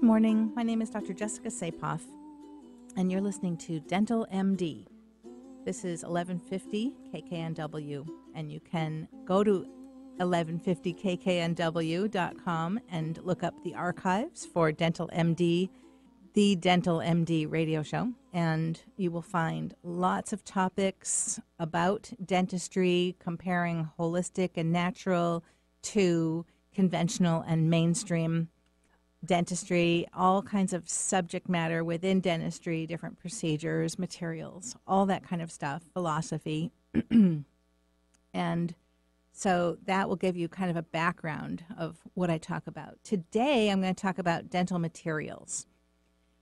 Good morning. My name is Dr. Jessica Sapoff, and you're listening to Dental MD. This is 1150 KKNW, and you can go to 1150kknw.com and look up the archives for Dental MD, the Dental MD radio show, and you will find lots of topics about dentistry, comparing holistic and natural to conventional and mainstream dentistry, all kinds of subject matter within dentistry, different procedures, materials, all that kind of stuff, philosophy. And so that will give you kind of a background of what I talk about. Today, I'm going to talk about dental materials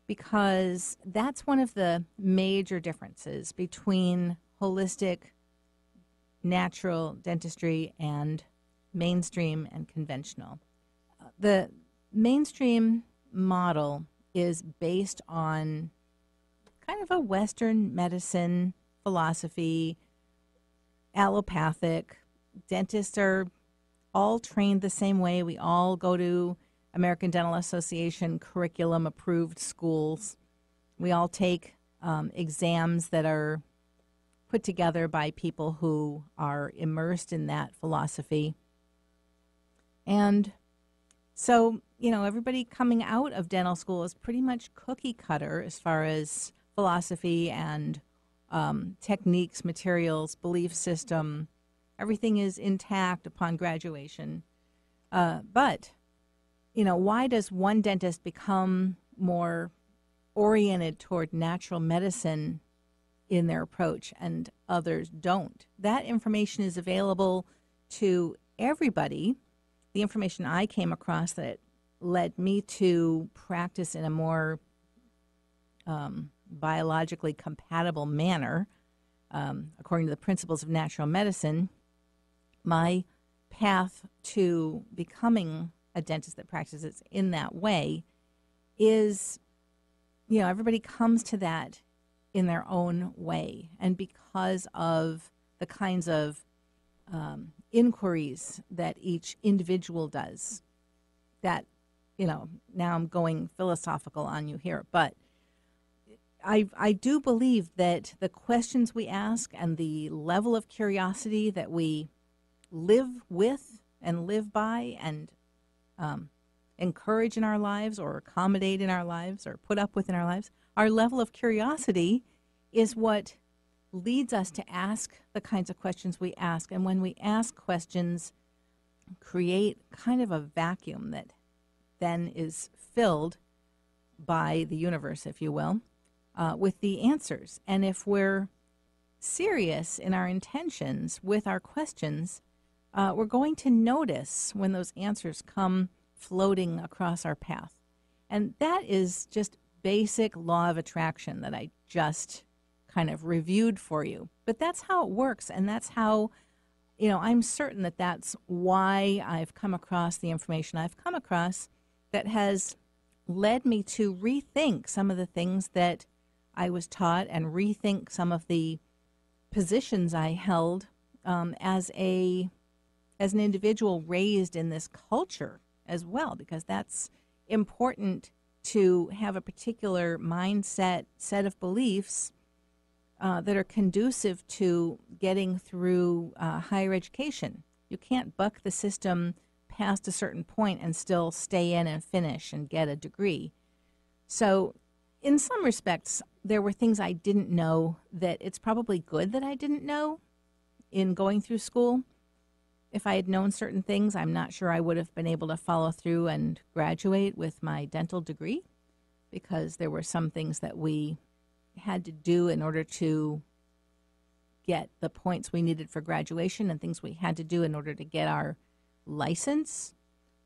because that's one of the major differences between holistic, natural dentistry and mainstream and conventional. The mainstream model is based on kind of a Western medicine philosophy, allopathic. Dentists are all trained the same way. We all go to American Dental Association curriculum-approved schools. We all take exams that are put together by people who are immersed in that philosophy. And so, everybody coming out of dental school is pretty much cookie cutter as far as philosophy and techniques, materials, belief system. Everything is intact upon graduation. But, why does one dentist become more oriented toward natural medicine in their approach and others don't? That information is available to everybody. The information I came across that led me to practice in a more biologically compatible manner, according to the principles of natural medicine, my path to becoming a dentist that practices in that way is, everybody comes to that in their own way. And because of the kinds of inquiries that each individual does, that, now I'm going philosophical on you here, but I do believe that the questions we ask and the level of curiosity that we live with and live by and encourage in our lives or accommodate in our lives or put up with in our lives, our level of curiosity is what leads us to ask the kinds of questions we ask. And when we ask questions, create kind of a vacuum that then is filled by the universe, if you will, with the answers. And if we're serious in our intentions with our questions, we're going to notice when those answers come floating across our path. And that is just basic law of attraction that I just kind of reviewed for you. But that's how it works, and that's how, I'm certain that that's why I've come across the information I've come across that has led me to rethink some of the things that I was taught and rethink some of the positions I held as an individual raised in this culture as well, because that's important to have a particular mindset, set of beliefs that are conducive to getting through higher education. You can't buck the system past a certain point and still stay in and finish and get a degree. So in some respects, there were things I didn't know that it's probably good that I didn't know in going through school. If I had known certain things, I'm not sure I would have been able to follow through and graduate with my dental degree, because there were some things that we had to do in order to get the points we needed for graduation and things we had to do in order to get our license.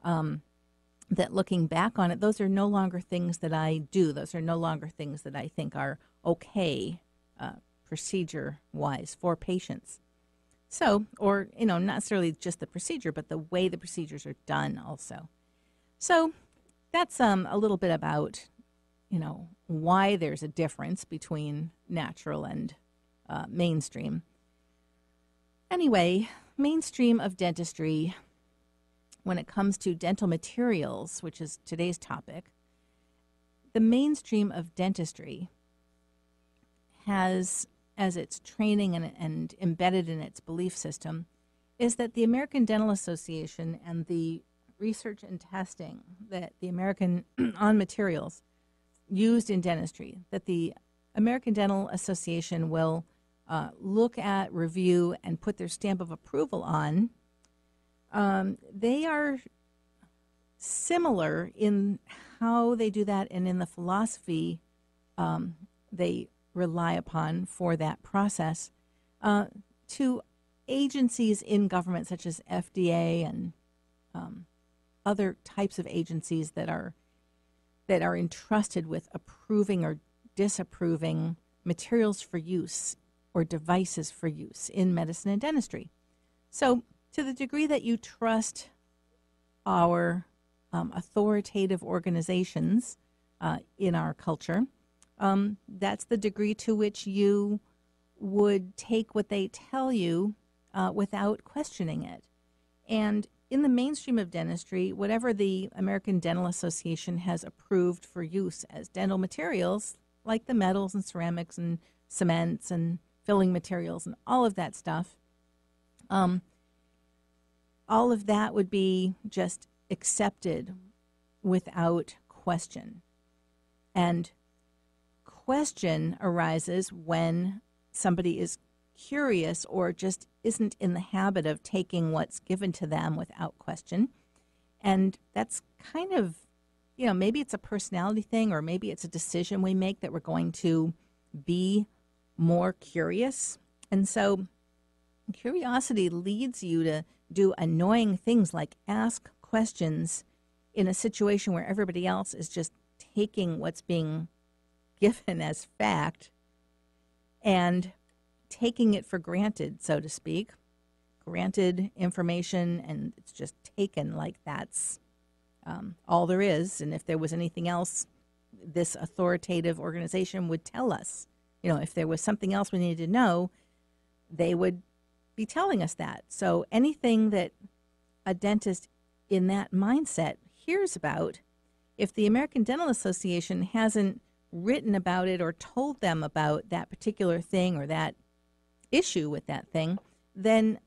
That looking back on it, those are no longer things that I do. Those are no longer things that I think are okay procedure-wise for patients. So, or, not necessarily just the procedure, but the way the procedures are done also. So that's a little bit about, why there's a difference between natural and mainstream. Anyway, mainstream of dentistry, when it comes to dental materials, which is today's topic, the mainstream of dentistry has as its training and embedded in its belief system is that the American Dental Association and the research and testing that the American on materials used in dentistry, that the American Dental Association will look at, review, and put their stamp of approval on, they are similar in how they do that and in the philosophy they rely upon for that process to agencies in government such as FDA and other types of agencies that are entrusted with approving or disapproving materials for use or devices for use in medicine and dentistry. So to the degree that you trust our authoritative organizations in our culture, that's the degree to which you would take what they tell you without questioning it. And in the mainstream of dentistry, whatever the American Dental Association has approved for use as dental materials, like the metals and ceramics and cements and filling materials and all of that stuff, all of that would be just accepted without question. And question arises when somebody is curious or just isn't in the habit of taking what's given to them without question. And that's kind of, maybe it's a personality thing, or maybe it's a decision we make that we're going to be more curious. And so curiosity leads you to do annoying things like ask questions in a situation where everybody else is just taking what's being given as fact and taking it for granted, so to speak, granted information, and it's just taken like that's all there is. And if there was anything else, this authoritative organization would tell us. If there was something else we needed to know, they would be telling us that. So anything that a dentist in that mindset hears about, if the American Dental Association hasn't written about it or told them about that particular thing or that issue with that thing, then,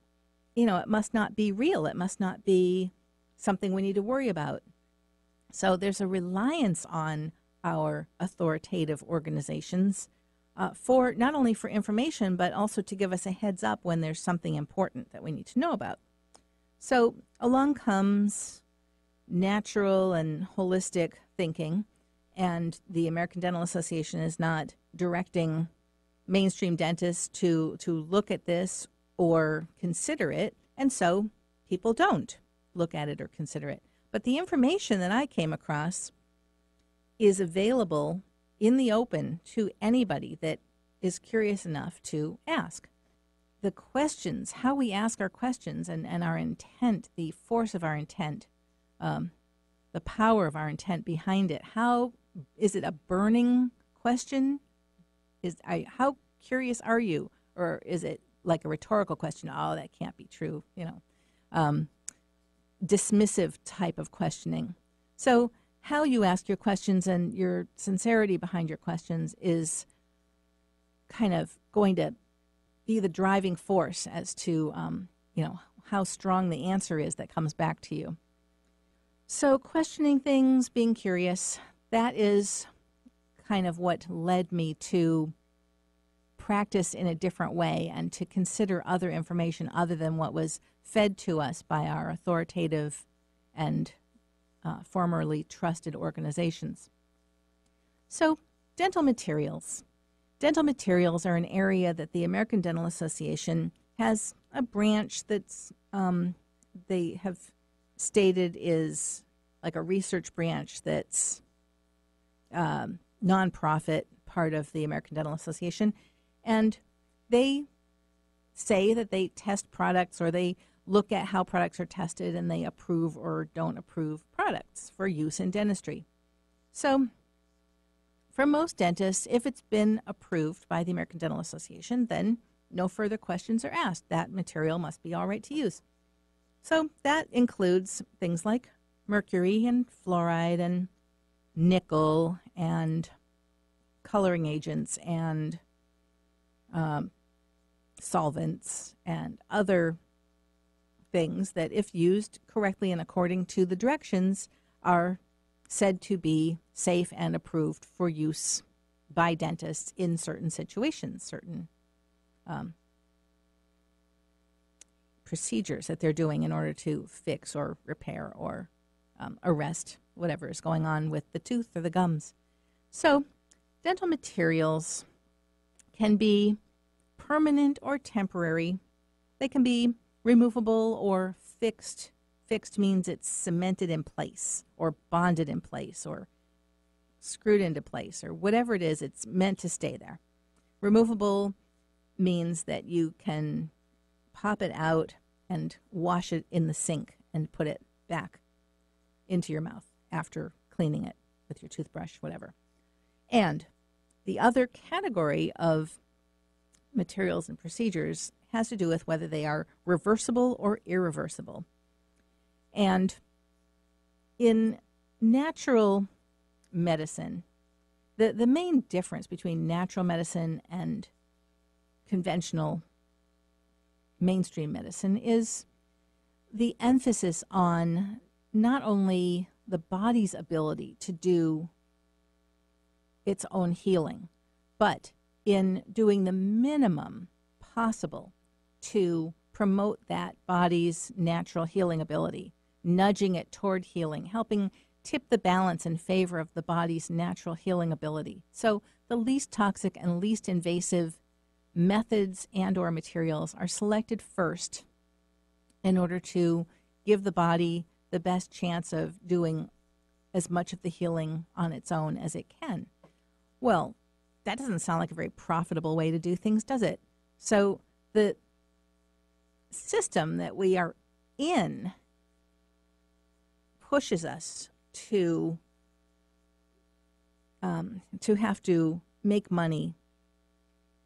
it must not be real. It must not be something we need to worry about. So there's a reliance on our authoritative organizations for not only for information, but also to give us a heads up when there's something important that we need to know about. So along comes natural and holistic thinking, and the American Dental Association is not directing mainstream dentists to look at this or consider it, and so people don't look at it or consider it. But the information that I came across is available in the open to anybody that is curious enough to ask. The questions, how we ask our questions and our intent, the force of our intent, the power of our intent behind it. How is it a burning question? How curious are you? Or is it like a rhetorical question? Oh, that can't be true. Dismissive type of questioning. So how you ask your questions and your sincerity behind your questions is kind of going to be the driving force as to, how strong the answer is that comes back to you. So questioning things, being curious, that is kind of what led me to practice in a different way and to consider other information other than what was fed to us by our authoritative and formerly trusted organizations. So dental materials. Dental materials are an area that the American Dental Association has a branch that's they have stated is like a research branch that's nonprofit part of the American Dental Association. And they say that they test products or they look at how products are tested and they approve or don't approve products for use in dentistry. So for most dentists, if it's been approved by the American Dental Association, then no further questions are asked. That material must be all right to use. So that includes things like mercury and fluoride and nickel and coloring agents and solvents and other things that, if used correctly and according to the directions, are said to be safe and approved for use by dentists in certain situations, certain procedures that they're doing in order to fix or repair or arrest whatever is going on with the tooth or the gums. So dental materials can be permanent or temporary. They can be removable or fixed. Fixed means it's cemented in place or bonded in place or screwed into place or whatever it is, it's meant to stay there. Removable means that you can pop it out and wash it in the sink and put it back into your mouth after cleaning it with your toothbrush, whatever. And the other category of materials and procedures has to do with whether they are reversible or irreversible. And in natural medicine, the main difference between natural medicine and conventional mainstream medicine is the emphasis on not only the body's ability to do its own healing, but in doing the minimum possible to promote that body's natural healing ability, nudging it toward healing, helping tip the balance in favor of the body's natural healing ability. So the least toxic and least invasive methods and or materials are selected first in order to give the body the best chance of doing as much of the healing on its own as it can. Well, that doesn't sound like a very profitable way to do things, does it? So the system that we are in pushes us to have to make money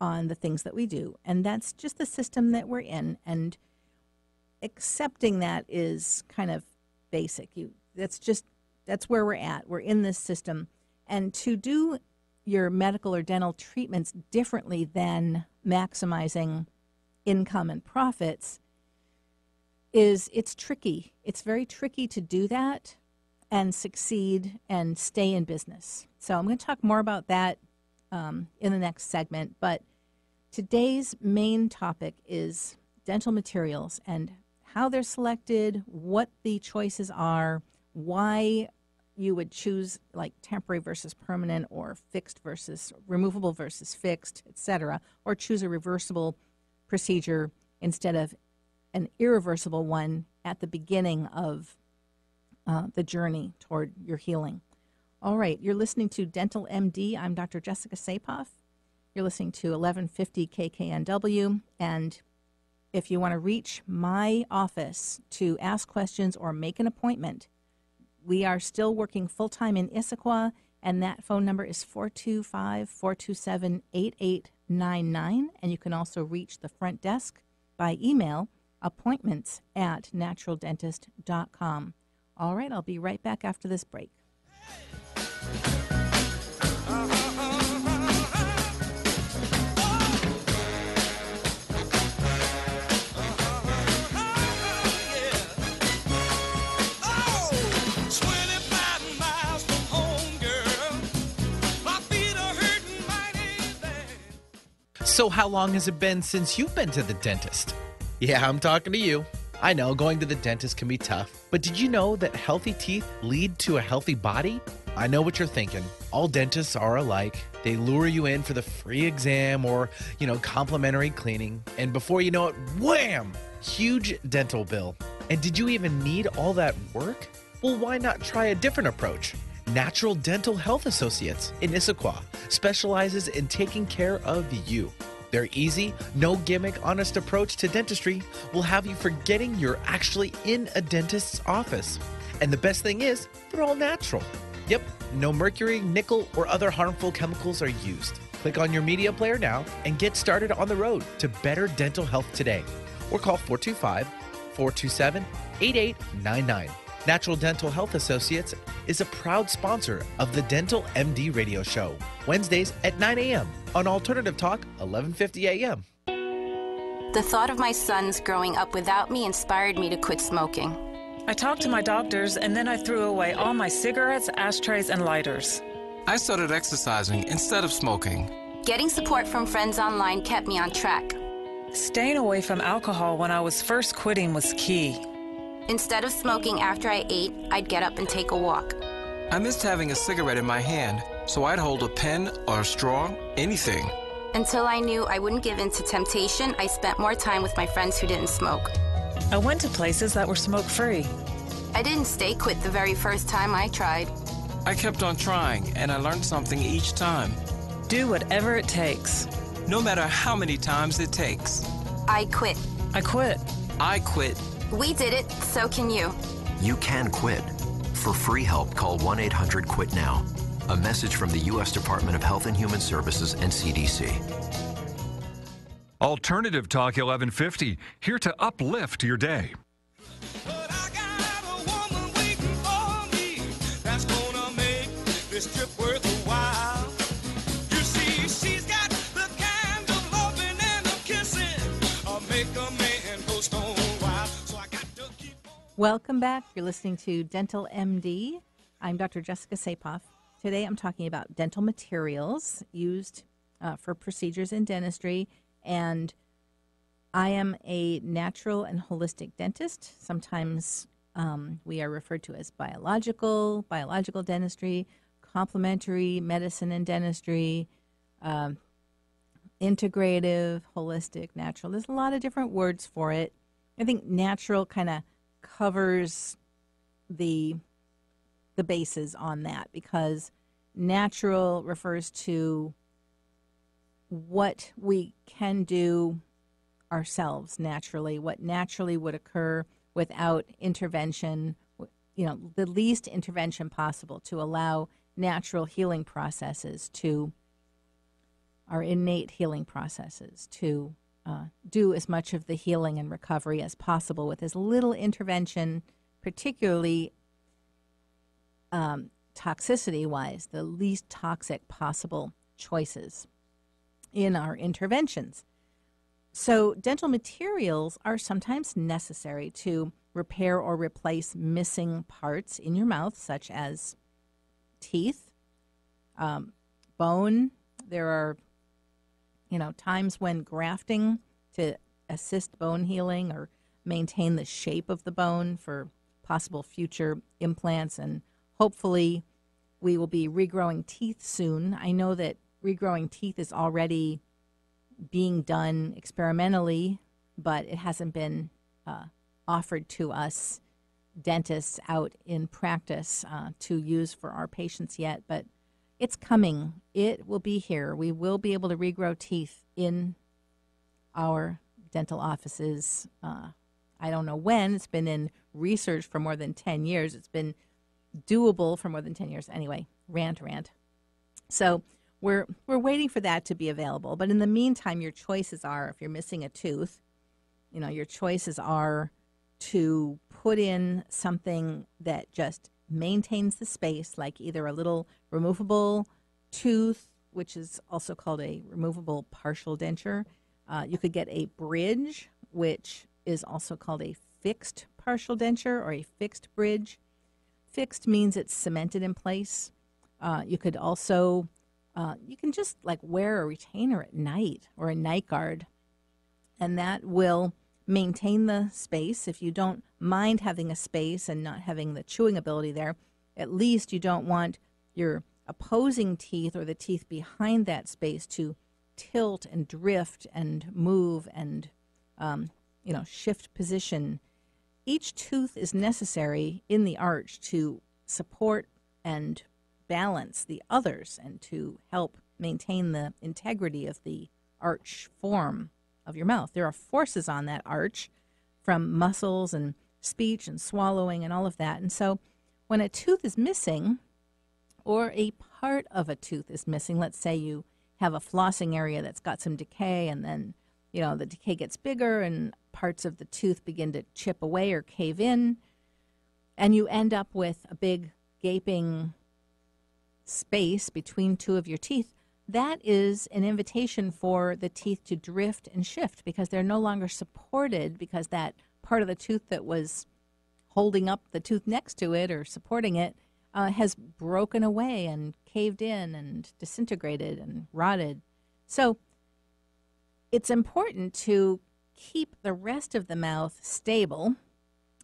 on the things that we do, and that's just the system that we're in. And accepting that is kind of basic. That's where we're at. We're in this system, and to do your medical or dental treatments differently than maximizing income and profits it's tricky. It's very tricky to do that and succeed and stay in business. So I'm going to talk more about that in the next segment, but today's main topic is dental materials and how they're selected, what the choices are, why you would choose like temporary versus permanent or fixed versus removable versus fixed, etc., or choose a reversible procedure instead of an irreversible one at the beginning of the journey toward your healing. All right, you're listening to Dental MD. I'm Dr. Jessica Sapoff. You're listening to 1150 KKNW, and if you want to reach my office to ask questions or make an appointment, we are still working full-time in Issaquah, and that phone number is 425-427-8899, and you can also reach the front desk by email, appointments@naturaldentist.com. All right, I'll be right back after this break. So how long has it been since you've been to the dentist? Yeah, I'm talking to you. I know going to the dentist can be tough, but did you know that healthy teeth lead to a healthy body? I know what you're thinking. All dentists are alike. They lure you in for the free exam or, complimentary cleaning. And before you know it, wham! Huge dental bill. And did you even need all that work? Well, why not try a different approach? Natural Dental Health Associates in Issaquah specializes in taking care of you. Their easy, no gimmick, honest approach to dentistry will have you forgetting you're actually in a dentist's office. And the best thing is, they're all natural. Yep, no mercury, nickel, or other harmful chemicals are used. Click on your media player now and get started on the road to better dental health today. Or call 425-427-8899. Natural Dental Health Associates is a proud sponsor of the Dental MD radio show, Wednesdays at 9 a.m. on Alternative Talk, 1150 a.m. The thought of my sons growing up without me inspired me to quit smoking. I talked to my doctors, and then I threw away all my cigarettes, ashtrays, and lighters. I started exercising instead of smoking. Getting support from friends online kept me on track. Staying away from alcohol when I was first quitting was key. Instead of smoking after I ate, I'd get up and take a walk. I missed having a cigarette in my hand, so I'd hold a pen or a straw, anything. Until I knew I wouldn't give in to temptation, I spent more time with my friends who didn't smoke. I went to places that were smoke-free. I didn't stay quit the very first time I tried. I kept on trying, and I learned something each time. Do whatever it takes. No matter how many times it takes. I quit. I quit. I quit. We did it, so can you. You can quit. For free help, call 1-800-QUIT-NOW. A message from the U.S. Department of Health and Human Services and CDC. Alternative Talk 1150, here to uplift your day. But I got a woman waiting for me that's gonna make this trip worth a while. You see, she's got the kind of loving and of kissing make a man go stone wild. So I got to keep on. Welcome back. You're listening to Dental MD. I'm Dr. Jessica Sapoff. Today I'm talking about dental materials used for procedures in dentistry, and I am a natural and holistic dentist. Sometimes we are referred to as biological dentistry, complementary medicine and dentistry, integrative, holistic, natural. There's a lot of different words for it. I think natural kind of covers the bases on that, because natural refers to what we can do ourselves naturally, what naturally would occur without intervention, the least intervention possible to allow natural healing processes, to our innate healing processes, to do as much of the healing and recovery as possible with as little intervention, particularly toxicity-wise, the least toxic possible choices in our interventions. So dental materials are sometimes necessary to repair or replace missing parts in your mouth, such as teeth, bone. There are, times when grafting to assist bone healing or maintain the shape of the bone for possible future implants, and hopefully we will be regrowing teeth soon. I know that regrowing teeth is already being done experimentally, but it hasn't been offered to us dentists out in practice to use for our patients yet, but it's coming. It will be here. We will be able to regrow teeth in our dental offices. I don't know when. It's been in research for more than 10 years. It's been doable for more than 10 years. Anyway, rant. So we're waiting for that to be available. But in the meantime, your choices are, if you're missing a tooth, your choices are to put in something that just maintains the space, like either a little removable tooth, which is also called a removable partial denture. You could get a bridge, which is also called a fixed partial denture or a fixed bridge. Fixed means it's cemented in place. You could also, you can just like wear a retainer at night or a night guard, and that will maintain the space. If you don't mind having a space and not having the chewing ability there, at least you don't want your opposing teeth or the teeth behind that space to tilt and drift and move and, shift position. Each tooth is necessary in the arch to support and balance the others and to help maintain the integrity of the arch form of your mouth. There are forces on that arch from muscles and speech and swallowing and all of that. And so when a tooth is missing or a part of a tooth is missing, let's say you have a flossing area that's got some decay, and then, the decay gets bigger and parts of the tooth begin to chip away or cave in. and you end up with a big gaping space between two of your teeth, that is an invitation for the teeth to drift and shift because they're no longer supported, because that part of the tooth that was holding up the tooth next to it or supporting it has broken away and caved in and disintegrated and rotted. So it's important to keep the rest of the mouth stable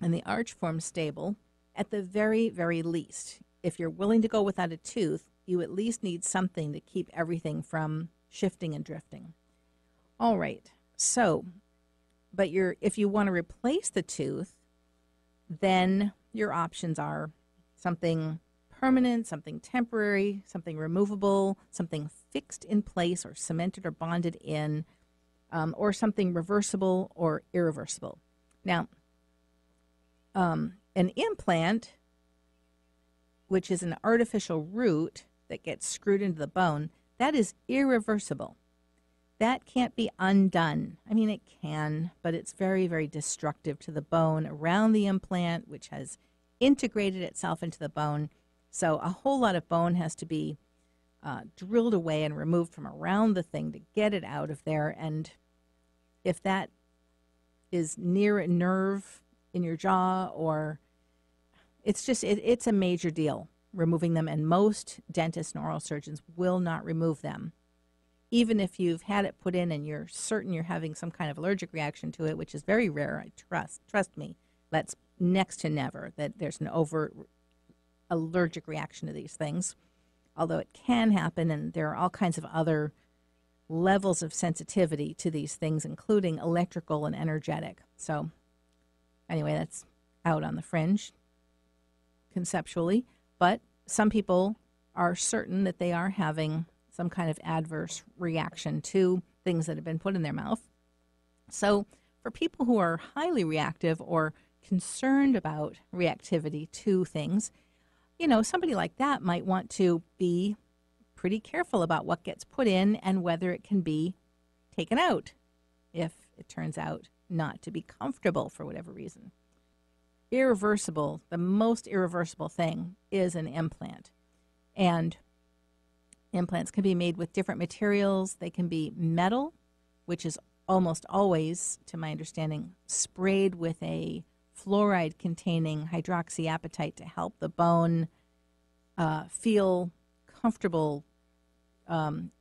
and the arch form stable at the very, very least. If you're willing to go without a tooth, you at least need something to keep everything from shifting and drifting. All right. So, but if you want to replace the tooth, then your options are something permanent, something temporary, something removable, something fixed in place or cemented or bonded in, or something reversible or irreversible. Now, an implant, which is an artificial root that gets screwed into the bone, that is irreversible. That can't be undone. I mean, it can, but it's very, very destructive to the bone around the implant, which has integrated itself into the bone. So a whole lot of bone has to be drilled away and removed from around the thing to get it out of there. And if that is near a nerve in your jaw, or it's a major deal removing them, and most dentists and oral surgeons will not remove them. Even if you've had it put in and you're certain you're having some kind of allergic reaction to it, which is very rare, trust me, that's next to never that there's an overt allergic reaction to these things, although it can happen, and there are all kinds of other levels of sensitivity to these things, including electrical and energetic. So anyway, that's out on the fringe conceptually, but some people are certain that they are having some kind of adverse reaction to things that have been put in their mouth. So for people who are highly reactive or concerned about reactivity to things, somebody like that might want to be pretty careful about what gets put in and whether it can be taken out if it turns out not to be comfortable for whatever reason. Irreversible, the most irreversible thing is an implant. And implants can be made with different materials. They can be metal, which is almost always, to my understanding, sprayed with a fluoride-containing hydroxyapatite to help the bone feel comfortable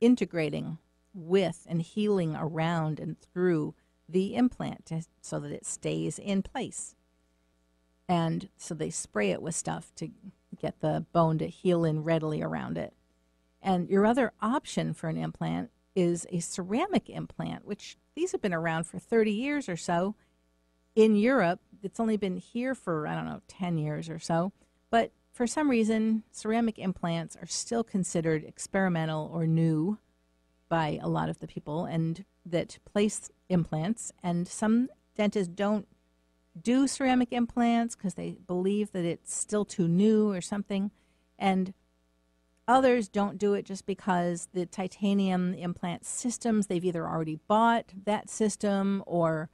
integrating with and healing around and through the implant so that it stays in place. And so they spray it with stuff to get the bone to heal in readily around it. And your other option for an implant is a ceramic implant, which these have been around for 30 years or so. In Europe, it's only been here for, 10 years or so. But for some reason, ceramic implants are still considered experimental or new by a lot of the people and that place implants. And some dentists don't do ceramic implants because they believe that it's still too new or something. And others don't do it just because the titanium implant systems, they've either already bought that system or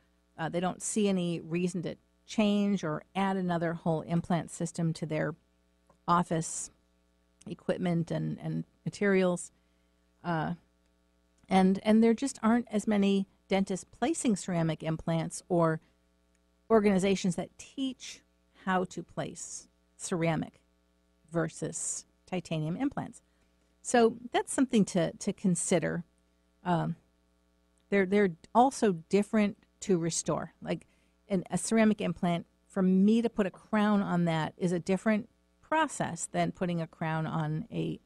they don't see any reason to change or add another whole implant system to their office equipment and materials. And there just aren't as many dentists placing ceramic implants or organizations that teach how to place ceramic versus titanium implants. So that's something to consider. They're also different to restore. Like a ceramic implant, for me to put a crown on that is a different process than putting a crown on a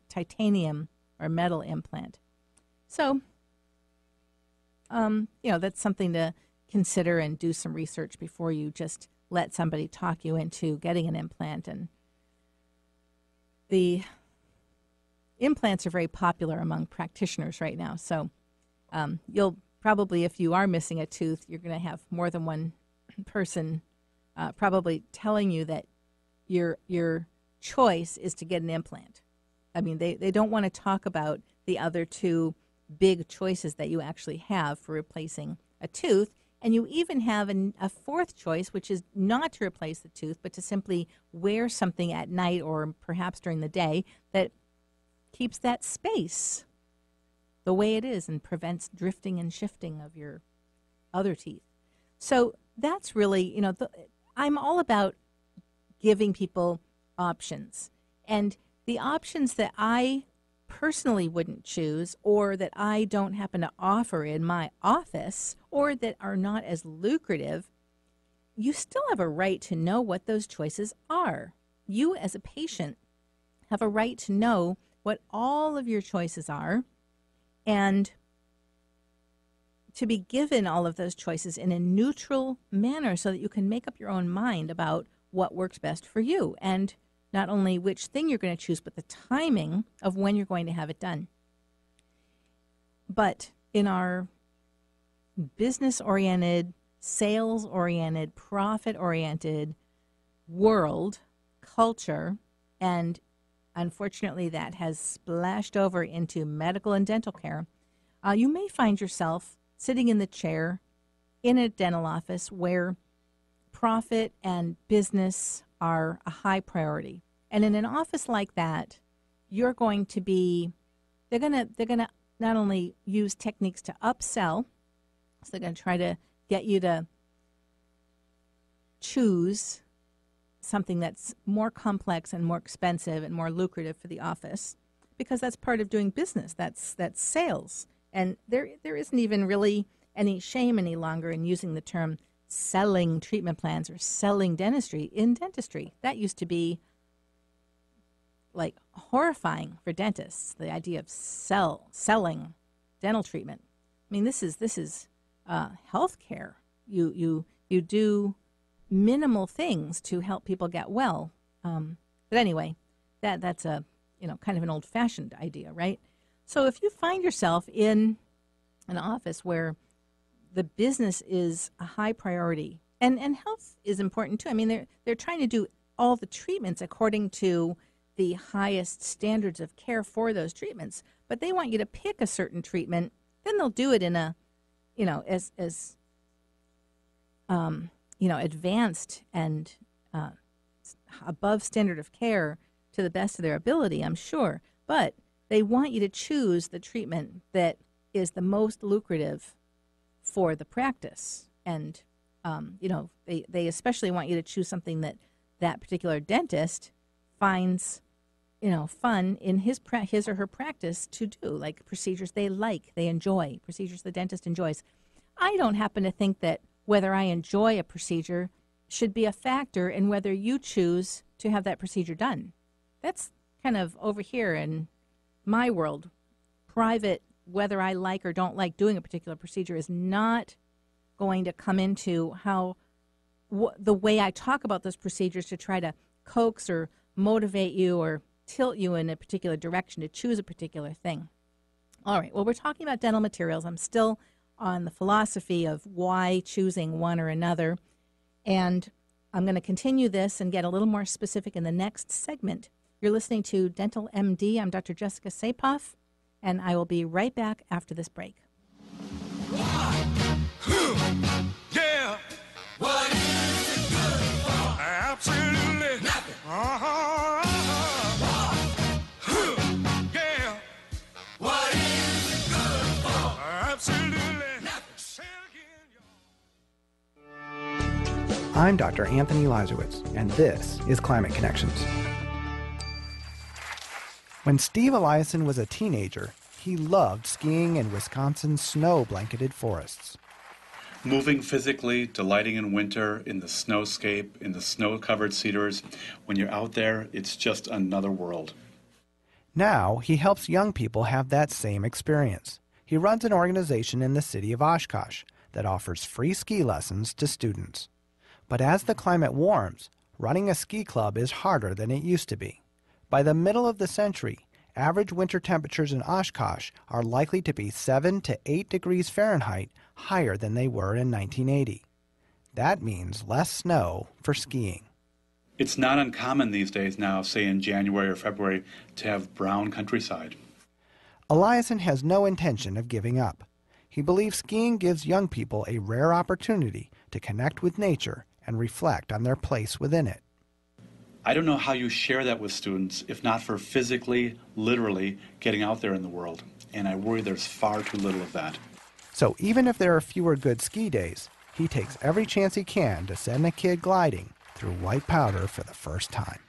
titanium or metal implant. So, that's something to consider and do some research before you just let somebody talk you into getting an implant. And the implants are very popular among practitioners right now. So you'll probably, if you are missing a tooth, you're going to have more than one person probably telling you that your choice is to get an implant. I mean, they don't want to talk about the other two big choices that you actually have for replacing a tooth. And you even have a fourth choice, which is not to replace the tooth, but to simply wear something at night or perhaps during the day that keeps that space the way it is and prevents drifting and shifting of your other teeth. So that's really, I'm all about giving people options. And the options that I personally wouldn't choose, or that I don't happen to offer in my office, or that are not as lucrative, you still have a right to know what those choices are. You as a patient have a right to know what all of your choices are, and to be given all of those choices in a neutral manner so that you can make up your own mind about what works best for you, and not only which thing you're going to choose, but the timing of when you're going to have it done. But in our business-oriented, sales-oriented, profit-oriented world, culture, and unfortunately that has splashed over into medical and dental care, you may find yourself sitting in the chair in a dental office where profit and business are a high priority. And in an office like that, you're going to be, they're going to not only use techniques to upsell, so they're going to try to get you to choose something that's more complex and more expensive and more lucrative for the office, because that's part of doing business. That's sales. And there isn't even really any shame any longer in using the term selling treatment plans or selling dentistry in dentistry. That used to be like horrifying for dentists, the idea of selling dental treatment. I mean, this is health care. You do minimal things to help people get well. But anyway, that's a kind of an old-fashioned idea, right? So if you find yourself in an office where the business is a high priority, and health is important too. I mean, they're trying to do all the treatments according to the highest standards of care for those treatments, but they want you to pick a certain treatment. Then they'll do it in a, as advanced and above standard of care to the best of their ability, I'm sure. But they want you to choose the treatment that is the most lucrative for the practice. And, they especially want you to choose something that particular dentist finds, fun in his or her practice to do, like procedures they enjoy, procedures the dentist enjoys. I don't happen to think that whether I enjoy a procedure should be a factor in whether you choose to have that procedure done. That's kind of over here in my world. Private, whether I like or don't like doing a particular procedure is not going to come into how the way I talk about those procedures to try to coax or motivate you or tilt you in a particular direction to choose a particular thing. All right, well, we're talking about dental materials. I'm still on the philosophy of why choosing one or another, and I'm going to continue this and get a little more specific in the next segment. You're listening to Dental MD. I'm Dr. Jessica Sapoff, and I will be right back after this break. Yeah. What is it good for? Absolutely nothing. Yeah. What is it good for? Absolutely nothing. I'm Dr. Anthony Lazarowitz, and this is Climate Connections. When Steve Eliason was a teenager, he loved skiing in Wisconsin's snow-blanketed forests. Moving physically, delighting in winter, in the snowscape, in the snow-covered cedars. When you're out there, it's just another world. Now, he helps young people have that same experience. He runs an organization in the city of Oshkosh that offers free ski lessons to students. But as the climate warms, running a ski club is harder than it used to be. By the middle of the century, average winter temperatures in Oshkosh are likely to be 7 to 8 degrees Fahrenheit higher than they were in 1980. That means less snow for skiing. It's not uncommon these days now, say in January or February, to have brown countryside. Eliason has no intention of giving up. He believes skiing gives young people a rare opportunity to connect with nature and reflect on their place within it. I don't know how you share that with students if not for physically, literally getting out there in the world. And I worry there's far too little of that. So even if there are fewer good ski days, he takes every chance he can to send a kid gliding through white powder for the first time.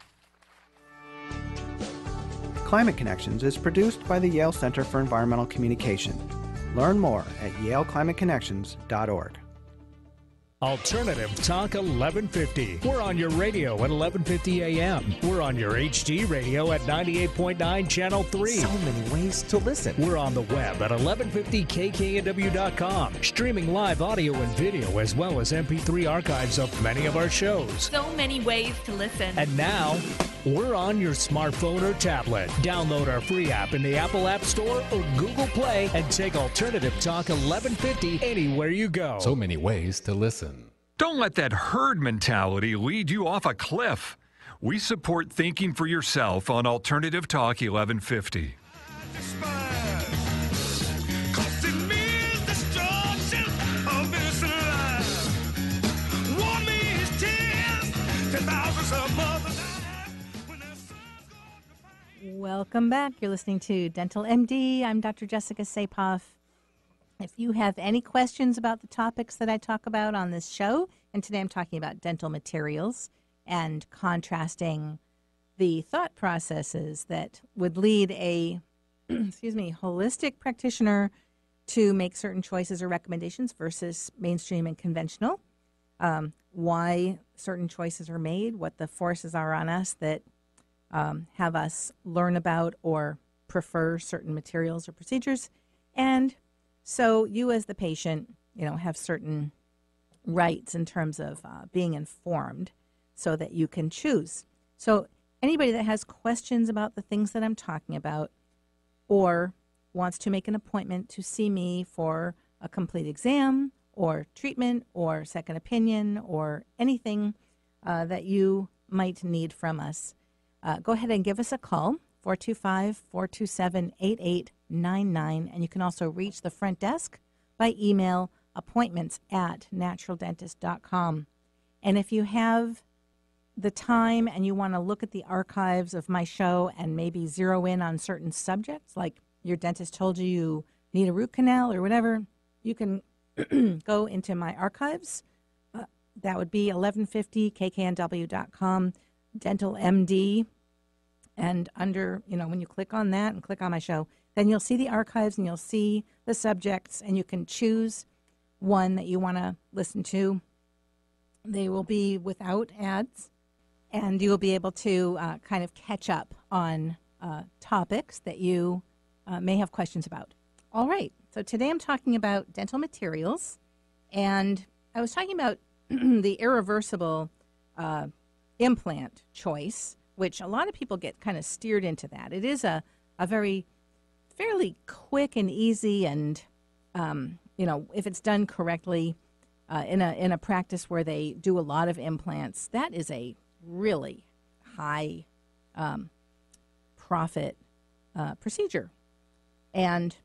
Climate Connections is produced by the Yale Center for Environmental Communication. Learn more at yaleclimateconnections.org. Alternative Talk 1150. We're on your radio at 1150 a.m. We're on your HD radio at 98.9 Channel 3. So many ways to listen. We're on the web at 1150kknw.com, streaming live audio and video as well as MP3 archives of many of our shows. So many ways to listen. And now, we're on your smartphone or tablet. Download our free app in the Apple App Store or Google Play and take Alternative Talk 1150 anywhere you go. So many ways to listen. Don't let that herd mentality lead you off a cliff. We support thinking for yourself on Alternative Talk 1150. Welcome back. You're listening to Dental MD. I'm Dr. Jessica Sapoff. If you have any questions about the topics that I talk about on this show, and today I'm talking about dental materials and contrasting the thought processes that would lead a holistic practitioner to make certain choices or recommendations versus mainstream and conventional, why certain choices are made, what the forces are on us that have us learn about or prefer certain materials or procedures, and so you as the patient, have certain rights in terms of being informed so that you can choose. So anybody that has questions about the things that I'm talking about or wants to make an appointment to see me for a complete exam or treatment or second opinion or anything that you might need from us, go ahead and give us a call, 425-427-8899, and you can also reach the front desk by email, appointments@naturaldentist.com. And if you have the time and you want to look at the archives of my show and maybe zero in on certain subjects, like your dentist told you need a root canal or whatever, you can go into my archives. That would be 1150kknw.com, Dental MD. And under, when you click on that and click on my show, then you'll see the archives and you'll see the subjects, and you can choose one that you want to listen to. They will be without ads, and you will be able to kind of catch up on topics that you may have questions about. All right, so today I'm talking about dental materials, and I was talking about the Irreversible implant choice, which a lot of people get kind of steered into that. It is a very fairly quick and easy, and if it's done correctly in a practice where they do a lot of implants, that is a really high profit procedure, and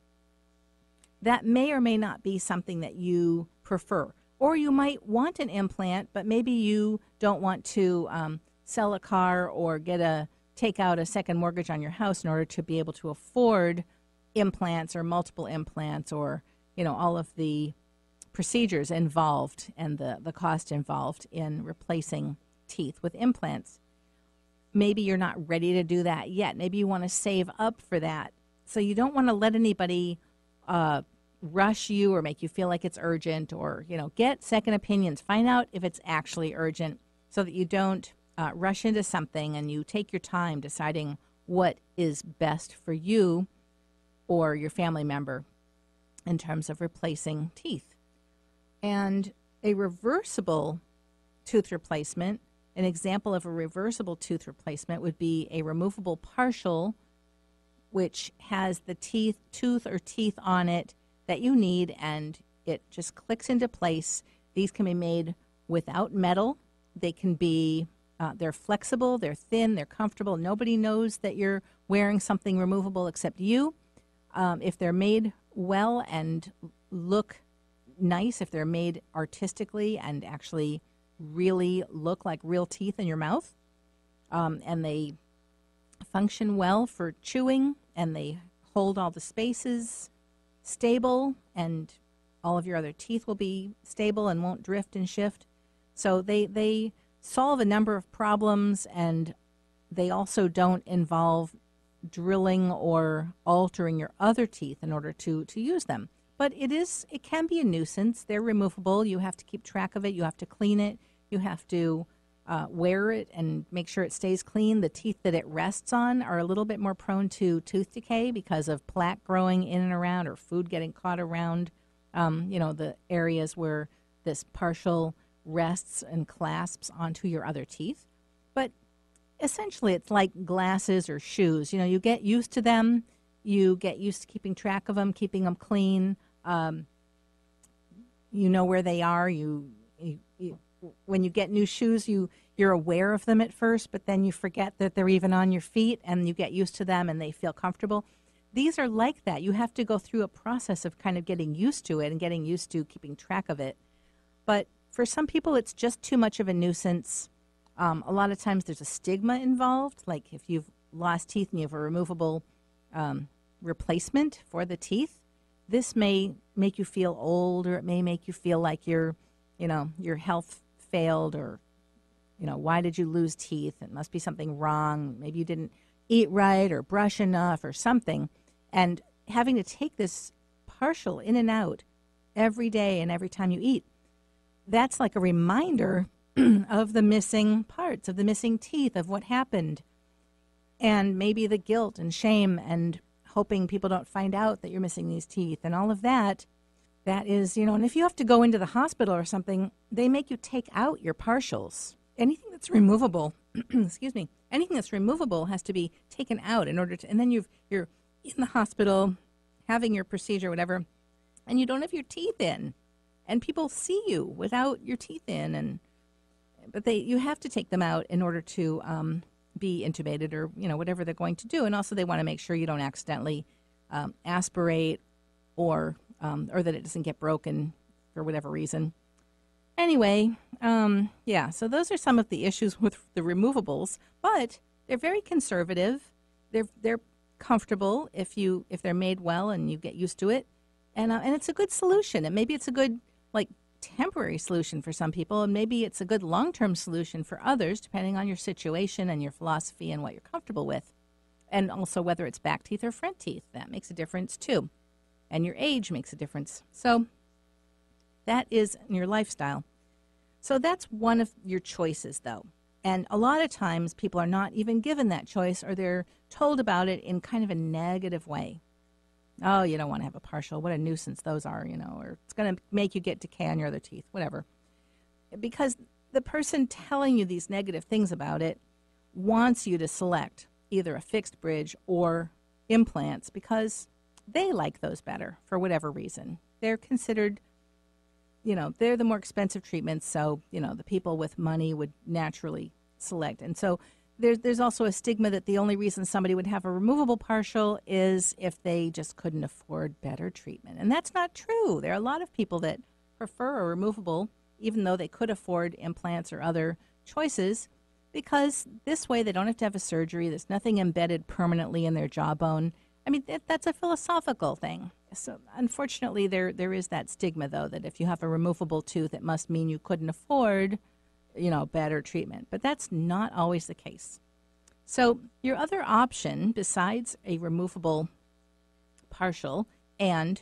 that may or may not be something that you prefer. Or you might want an implant, but maybe you don't want to sell a car or take out a second mortgage on your house in order to be able to afford implants or multiple implants or, all of the procedures involved and the cost involved in replacing teeth with implants. Maybe you're not ready to do that yet. Maybe you want to save up for that. So you don't want to let anybody rush you or make you feel like it's urgent, or, get second opinions. Find out if it's actually urgent so that you don't rush into something and you take your time deciding what is best for you or your family member in terms of replacing teeth. And a reversible tooth replacement, an example of a reversible tooth replacement would be a removable partial, which has the tooth or teeth on it that you need, and it just clicks into place. These can be made without metal. They can be they're flexible, they're thin, they're comfortable. Nobody knows that you're wearing something removable except you. If they're made well and look nice, if they're made artistically and actually really look like real teeth in your mouth, and they function well for chewing, and they hold all the spaces stable, and all of your other teeth will be stable and won't drift and shift. So they solve a number of problems, and they also don't involve drilling or altering your other teeth in order to use them. But it can be a nuisance. They're removable. You have to keep track of it. You have to clean it. You have to wear it and make sure it stays clean. The teeth that it rests on are a little bit more prone to tooth decay because of plaque growing in and around, or food getting caught around, the areas where this partial rests and clasps onto your other teeth. But essentially, it's like glasses or shoes. You get used to them. You get used to keeping track of them, keeping them clean. You know where they are. When you get new shoes, you're aware of them at first, but then you forget that they're even on your feet, and you get used to them, and they feel comfortable. These are like that. You have to go through a process of kind of getting used to it and getting used to keeping track of it. But for some people, it's just too much of a nuisance. A lot of times there's a stigma involved, like if you've lost teeth and you have a removable replacement for the teeth, this may make you feel old, or it may make you feel like your health failed, or, why did you lose teeth? It must be something wrong. Maybe you didn't eat right or brush enough or something. And having to take this partial in and out every day and every time you eat, that's like a reminder of the missing parts, of the missing teeth, of what happened. And maybe the guilt and shame and hoping people don't find out that you're missing these teeth and all of that. That is, and if you have to go into the hospital or something, they make you take out your partials. Anything that's removable, excuse me, anything that's removable has to be taken out in order to, and then you're in the hospital having your procedure, whatever, and you don't have your teeth in, and people see you without your teeth in, but you have to take them out in order to be intubated, or whatever they're going to do. And also they want to make sure you don't accidentally aspirate or that it doesn't get broken for whatever reason. Anyway, so those are some of the issues with the removables, but they're very conservative. They're comfortable if they're made well and you get used to it, and it's a good solution. And maybe it's a good temporary solution for some people, and maybe it's a good long-term solution for others, depending on your situation and your philosophy and what you're comfortable with, and also whether it's back teeth or front teeth. That makes a difference too, and your age makes a difference. So that is your lifestyle. So that's one of your choices, though. And a lot of times people are not even given that choice, or they're told about it in kind of a negative way. Oh, you don't want to have a partial. What a nuisance those are, or it's going to make you get decay on your other teeth, whatever. Because the person telling you these negative things about it wants you to select either a fixed bridge or implants because they like those better for whatever reason. They're considered, they're the more expensive treatments, so, the people with money would naturally select. And so there's also a stigma that the only reason somebody would have a removable partial is if they just couldn't afford better treatment. And that's not true. There are a lot of people that prefer a removable, even though they could afford implants or other choices, because this way they don't have to have a surgery. There's nothing embedded permanently in their jawbone. I mean, that's a philosophical thing. So unfortunately, there is that stigma, though, that if you have a removable tooth, it must mean you couldn't afford better treatment. But that's not always the case. So your other option, besides a removable partial and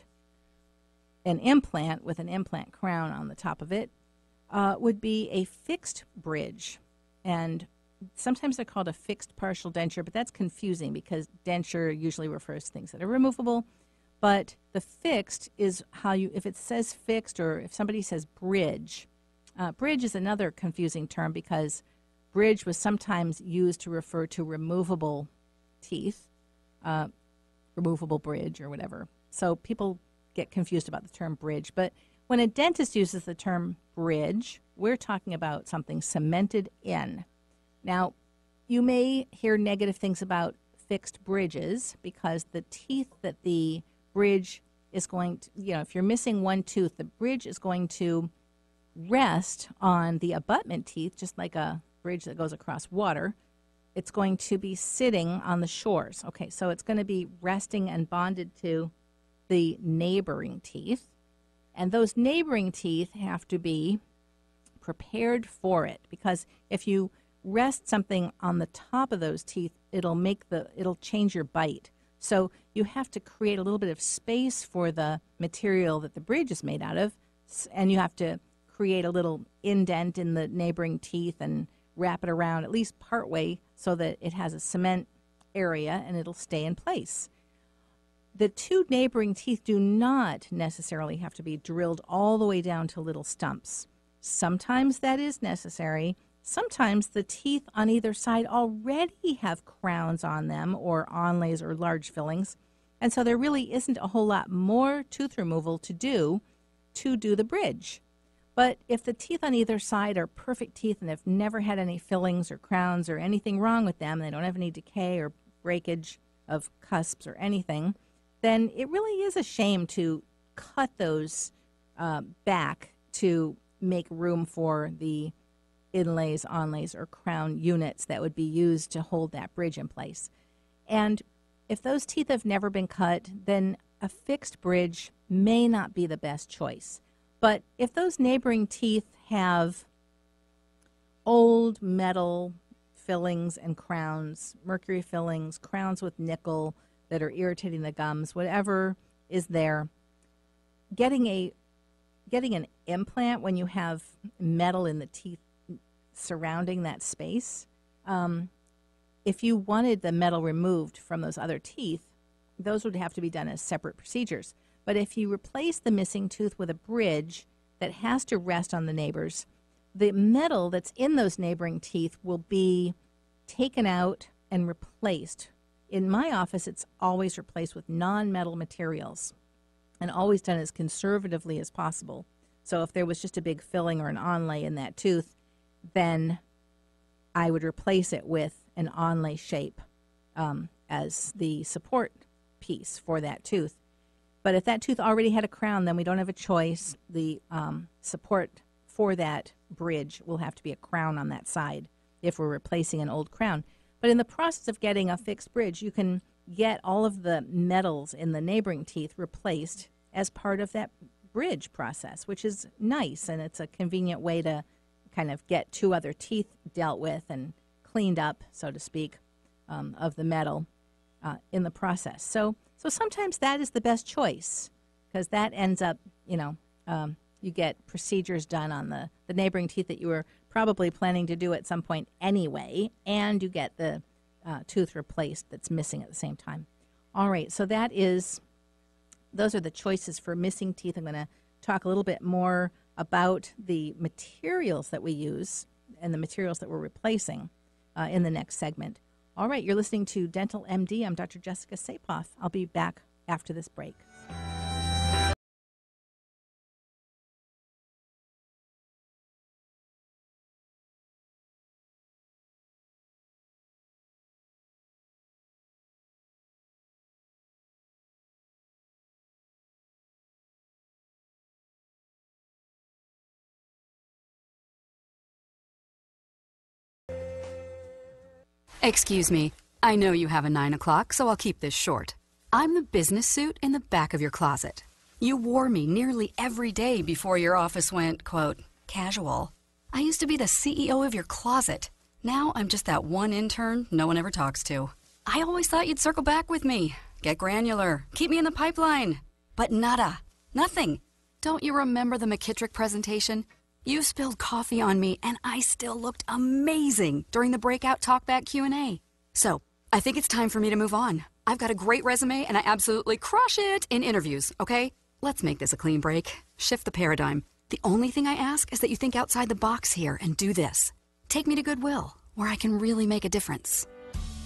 an implant with an implant crown on the top of it, would be a fixed bridge. And sometimes they're called a fixed partial denture, but that's confusing because denture usually refers to things that are removable. But the fixed is how if it says fixed, or if somebody says bridge, bridge is another confusing term because bridge was sometimes used to refer to removable teeth, removable bridge or whatever. So people get confused about the term bridge. But when a dentist uses the term bridge, we're talking about something cemented in. Now, you may hear negative things about fixed bridges because the teeth that the bridge is going to, if you're missing one tooth, the bridge is going to rest on the abutment teeth, just like a bridge that goes across water. It's going to be sitting on the shores. Okay, so it's going to be resting and bonded to the neighboring teeth. And those neighboring teeth have to be prepared for it, because if you rest something on the top of those teeth, it'll change your bite. So you have to create a little bit of space for the material that the bridge is made out of, and you have to create a little indent in the neighboring teeth and wrap it around at least partway so that it has a cement area and it'll stay in place. The two neighboring teeth do not necessarily have to be drilled all the way down to little stumps. Sometimes that is necessary. Sometimes the teeth on either side already have crowns on them or onlays or large fillings, and so there really isn't a whole lot more tooth removal to do the bridge. But if the teeth on either side are perfect teeth and have never had any fillings or crowns or anything wrong with them, they don't have any decay or breakage of cusps or anything, then it really is a shame to cut those back to make room for the inlays, onlays, or crown units that would be used to hold that bridge in place. And if those teeth have never been cut, then a fixed bridge may not be the best choice. But if those neighboring teeth have old metal fillings and crowns, mercury fillings, crowns with nickel that are irritating the gums, whatever is there, getting an implant when you have metal in the teeth surrounding that space, if you wanted the metal removed from those other teeth, those would have to be done as separate procedures. But if you replace the missing tooth with a bridge that has to rest on the neighbors, the metal that's in those neighboring teeth will be taken out and replaced. In my office, it's always replaced with non-metal materials and always done as conservatively as possible. So if there was just a big filling or an onlay in that tooth, then I would replace it with an onlay shape as the support piece for that tooth. But if that tooth already had a crown, then we don't have a choice. The support for that bridge will have to be a crown on that side if we're replacing an old crown. But in the process of getting a fixed bridge, you can get all of the metals in the neighboring teeth replaced as part of that bridge process, which is nice, and it's a convenient way to kind of get two other teeth dealt with and cleaned up, so to speak, of the metal in the process. So sometimes that is the best choice, because that ends up, you get procedures done on the neighboring teeth that you were probably planning to do at some point anyway, and you get the tooth replaced that's missing at the same time. All right, so those are the choices for missing teeth. I'm going to talk a little bit more about the materials that we use and the materials that we're replacing in the next segment. All right, you're listening to Dental MD. I'm Dr. Jessica Sapoff. I'll be back after this break. Excuse me, I know you have a 9 o'clock, so I'll keep this short. I'm the business suit in the back of your closet. You wore me nearly every day before your office went, quote, casual. I used to be the CEO of your closet. Now I'm just that one intern no one ever talks to. I always thought you'd circle back with me, get granular, keep me in the pipeline. But nada, nothing. Don't you remember the McKittrick presentation? You spilled coffee on me, and I still looked amazing during the breakout talkback Q&A. So, I think it's time for me to move on. I've got a great resume, and I absolutely crush it in interviews, okay? Let's make this a clean break. Shift the paradigm. The only thing I ask is that you think outside the box here and do this. Take me to Goodwill, where I can really make a difference.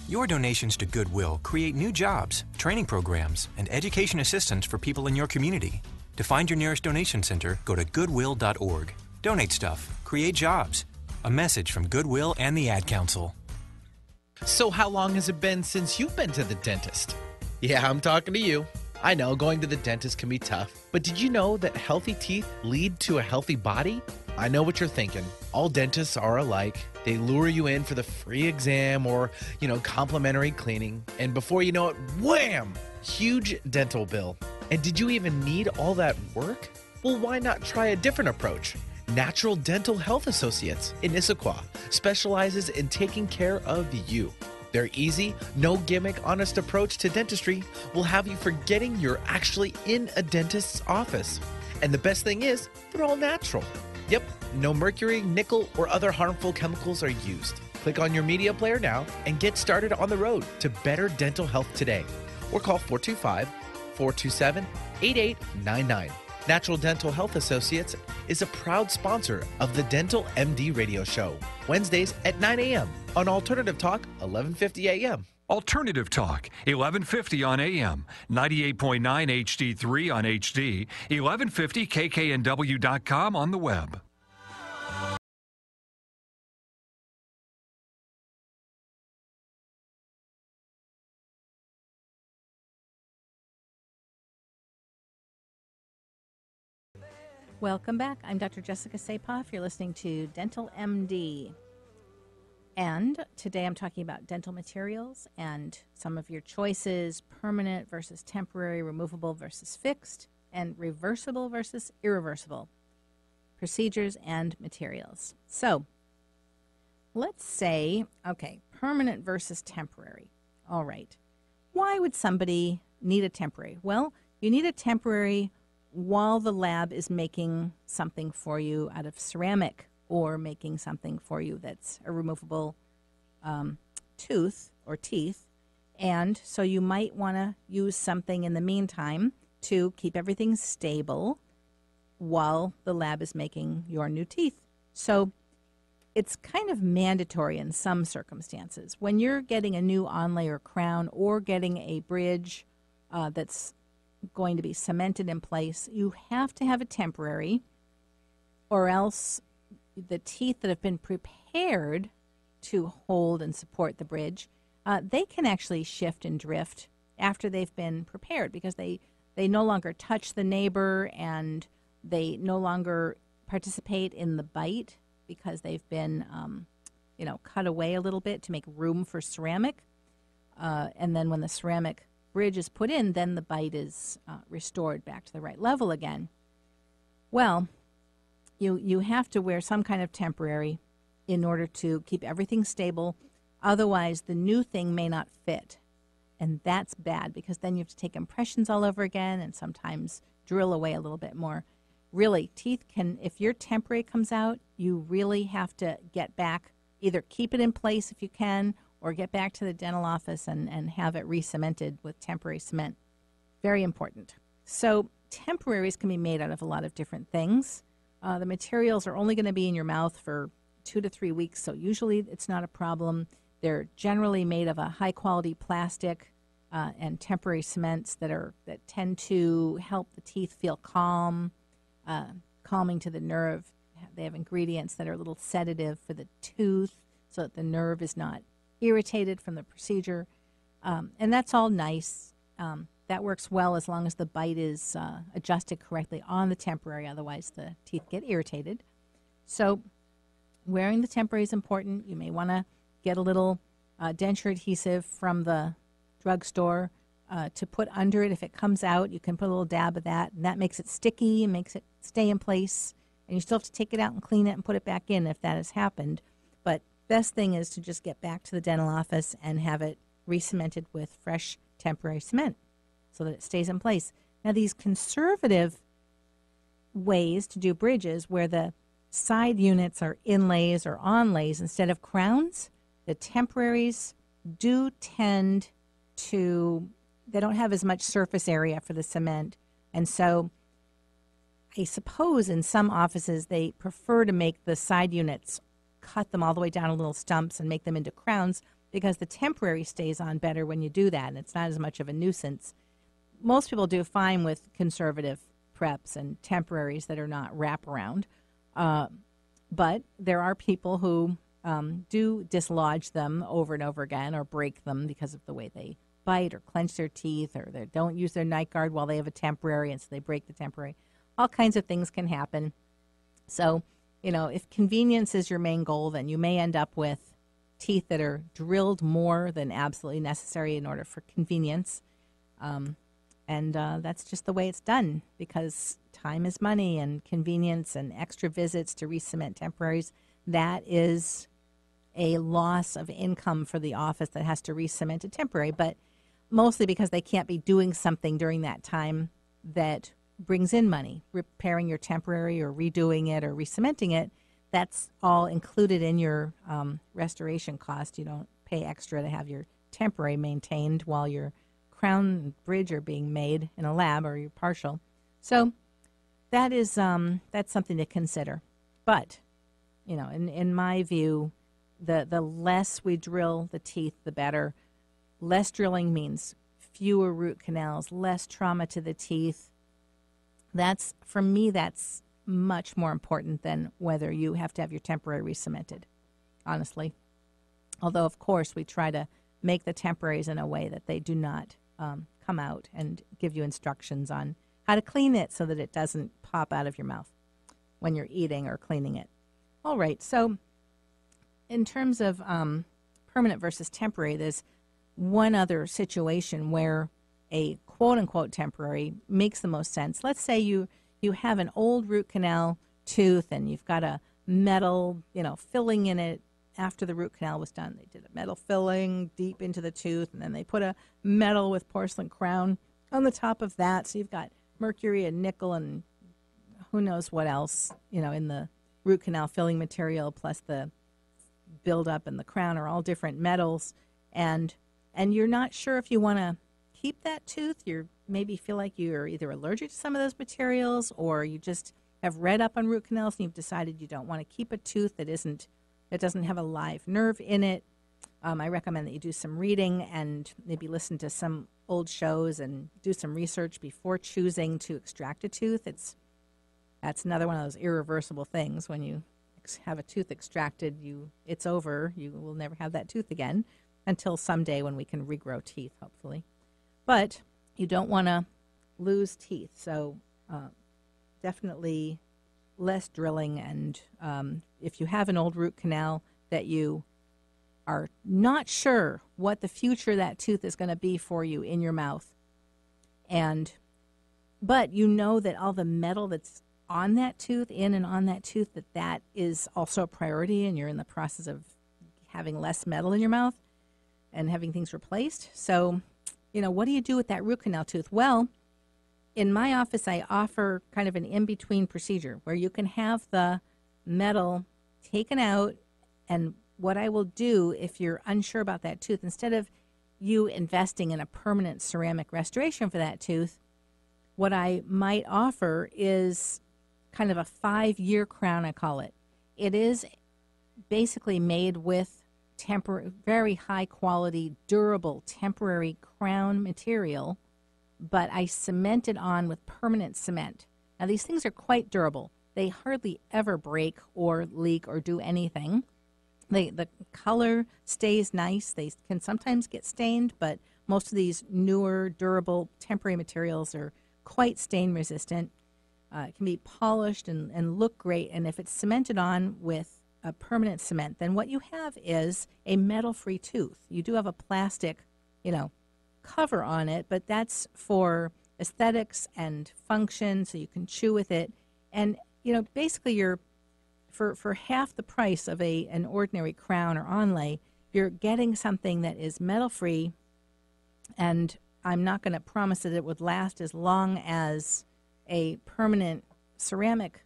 Your donations to Goodwill create new jobs, training programs, and education assistance for people in your community. To find your nearest donation center, go to goodwill.org. Donate stuff. Create jobs. A message from Goodwill and the Ad Council. So how long has it been since you've been to the dentist? Yeah, I'm talking to you. I know going to the dentist can be tough, but did you know that healthy teeth lead to a healthy body? I know what you're thinking. All dentists are alike. They lure you in for the free exam or, complimentary cleaning. And before you know it, wham! Huge dental bill. And did you even need all that work? Well, why not try a different approach? Natural Dental Health Associates in Issaquah specializes in taking care of you. Their easy, no gimmick, honest approach to dentistry will have you forgetting you're actually in a dentist's office. And the best thing is, they're all natural. Yep, no mercury, nickel, or other harmful chemicals are used. Click on your media player now and get started on the road to better dental health today. Or call 425-427-8899. Natural Dental Health Associates is a proud sponsor of the Dental MD radio show, Wednesdays at 9 a.m. on Alternative Talk, 1150 a.m. Alternative Talk, 1150 on AM, 98.9 HD3 on HD, 1150 kknw.com on the web. Welcome back. I'm Dr. Jessica Sapoff. You're listening to Dental MD. And today I'm talking about dental materials and some of your choices, permanent versus temporary, removable versus fixed, and reversible versus irreversible procedures and materials. So let's say, permanent versus temporary. All right. Why would somebody need a temporary? Well, you need a temporary while the lab is making something for you out of ceramic or making something for you that's a removable tooth or teeth. And so you might want to use something in the meantime to keep everything stable while the lab is making your new teeth. So it's kind of mandatory in some circumstances. When you're getting a new onlay or crown or getting a bridge that's going to be cemented in place, you have to have a temporary, or else the teeth that have been prepared to hold and support the bridge, they can actually shift and drift after they've been prepared because they no longer touch the neighbor and they no longer participate in the bite because they've been cut away a little bit to make room for ceramic. And then when the ceramic bridge is put in, then the bite is restored back to the right level again. Well, you have to wear some kind of temporary in order to keep everything stable. Otherwise, the new thing may not fit. And that's bad because then you have to take impressions all over again and sometimes drill away a little bit more. Really, teeth can, if your temporary comes out, you really have to get back, either keep it in place if you can, or get back to the dental office and have it re-cemented with temporary cement. Very important. So temporaries can be made out of a lot of different things. The materials are only going to be in your mouth for 2 to 3 weeks, so usually it's not a problem. They're generally made of a high-quality plastic and temporary cements that tend to help the teeth feel calm, calming to the nerve. They have ingredients that are a little sedative for the tooth so that the nerve is not irritated from the procedure, and that's all nice. That works well as long as the bite is adjusted correctly on the temporary. Otherwise, the teeth get irritated. So wearing the temporary is important. You may want to get a little denture adhesive from the drugstore to put under it. If it comes out, you can put a little dab of that, and that makes it sticky and makes it stay in place. And you still have to take it out and clean it and put it back in if that has happened. But best thing is to just get back to the dental office and have it re-cemented with fresh temporary cement so that it stays in place. Now, these conservative ways to do bridges where the side units are inlays or onlays instead of crowns, the temporaries do tend to, they don't have as much surface area for the cement. And so I suppose in some offices they prefer to make the side units, cut them all the way down to little stumps and make them into crowns because the temporary stays on better when you do that, and it's not as much of a nuisance. Most people do fine with conservative preps and temporaries that are not wraparound, but there are people who do dislodge them over and over again or break them because of the way they bite or clench their teeth, or they don't use their night guard while they have a temporary, and so they break the temporary. All kinds of things can happen. So, if convenience is your main goal, then you may end up with teeth that are drilled more than absolutely necessary in order for convenience. And that's just the way it's done, because time is money, and convenience and extra visits to re-cement temporaries, that is a loss of income for the office that has to re-cement a temporary, but mostly because they can't be doing something during that time that brings in money. Repairing your temporary or redoing it or re-cementing it, that's all included in your restoration cost. You don't pay extra to have your temporary maintained while your crown and bridge are being made in a lab, or your partial. So that is that's something to consider. But in my view, the less we drill the teeth, the better. Less drilling means fewer root canals, less trauma to the teeth. For me, that's much more important than whether you have to have your temporary re-cemented, honestly. Although, of course, we try to make the temporaries in a way that they do not come out, and give you instructions on how to clean it so that it doesn't pop out of your mouth when you're eating or cleaning it. All right, so in terms of permanent versus temporary, there's one other situation where a quote-unquote temporary makes the most sense. Let's say you have an old root canal tooth, and you've got a metal, filling in it. After the root canal was done, they did a metal filling deep into the tooth, and then they put a metal with porcelain crown on the top of that. So you've got mercury and nickel and who knows what else, in the root canal filling material, plus the buildup and the crown are all different metals. And you're not sure if you want to keep that tooth. You maybe feel like you're either allergic to some of those materials, or you just have read up on root canals and you've decided you don't want to keep a tooth that doesn't have a live nerve in it. I recommend that you do some reading and maybe listen to some old shows and do some research before choosing to extract a tooth. That's another one of those irreversible things. When you have a tooth extracted, it's over. You will never have that tooth again until someday when we can regrow teeth, hopefully. But you don't want to lose teeth, so definitely less drilling. And if you have an old root canal that you are not sure what the future of that tooth is going to be for you in your mouth, but you know that all the metal that's on that tooth, in and on that tooth, that is also a priority, and you're in the process of having less metal in your mouth and having things replaced. So, what do you do with that root canal tooth? Well, in my office, I offer kind of an in-between procedure where you can have the metal taken out, and what I will do if you're unsure about that tooth, instead of you investing in a permanent ceramic restoration for that tooth, what I might offer is kind of a 5-year crown, I call it. It is basically made with very high quality, durable, temporary crown material, but I cement it on with permanent cement. Now, these things are quite durable. They hardly ever break or leak or do anything. The color stays nice. They can sometimes get stained, but most of these newer, durable, temporary materials are quite stain resistant. It can be polished and look great. And if it's cemented on with a permanent cement, then what you have is a metal-free tooth. You do have a plastic, cover on it, but that's for aesthetics and function, so you can chew with it. And, basically you're, for half the price of an ordinary crown or onlay, you're getting something that is metal-free, and I'm not going to promise that it would last as long as a permanent ceramic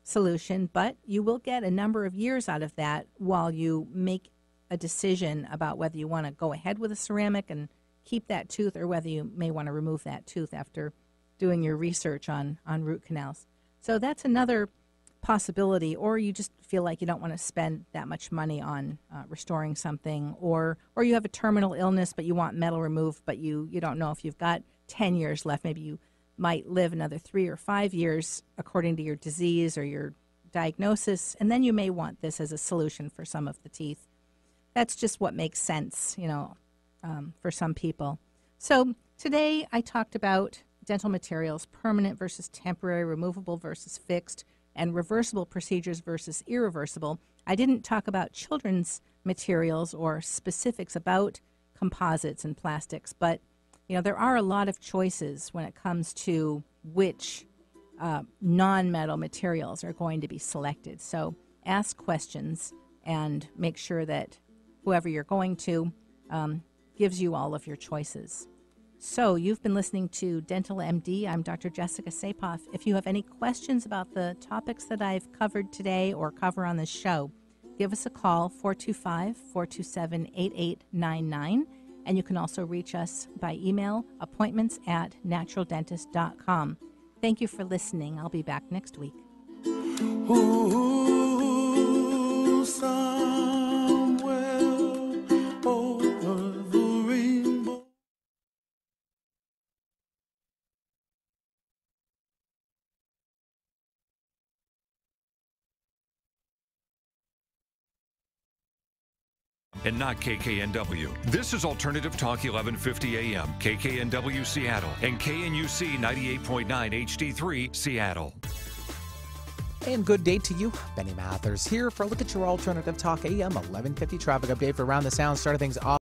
solution, but you will get a number of years out of that while you make a decision about whether you want to go ahead with a ceramic and keep that tooth, or whether you may want to remove that tooth after doing your research on root canals. So that's another possibility. Or you just feel like you don't want to spend that much money on restoring something, or you have a terminal illness but you want metal removed, but you don't know if you've got 10 years left. Maybe you might live another 3 or 5 years according to your disease or your diagnosis, and then you may want this as a solution for some of the teeth. That's just what makes sense, for some people. So today I talked about dental materials, permanent versus temporary, removable versus fixed, and reversible procedures versus irreversible. I didn't talk about children's materials or specifics about composites and plastics, but there are a lot of choices when it comes to which non-metal materials are going to be selected. So ask questions and make sure that whoever you're going to gives you all of your choices. So you've been listening to Dental MD. I'm Dr. Jessica Sapoff. If you have any questions about the topics that I've covered today or cover on this show, give us a call, 425-427-8899. And you can also reach us by email, appointments@naturaldentist.com. Thank you for listening. I'll be back next week. Ooh, somewhere over the rainbow. And not KKNW. This is Alternative Talk 1150 AM, KKNW Seattle, and KNUC 98.9 HD3 Seattle. And good day to you. Benny Mathers here for a look at your Alternative Talk AM 1150 traffic update for Around the Sound. Starting things off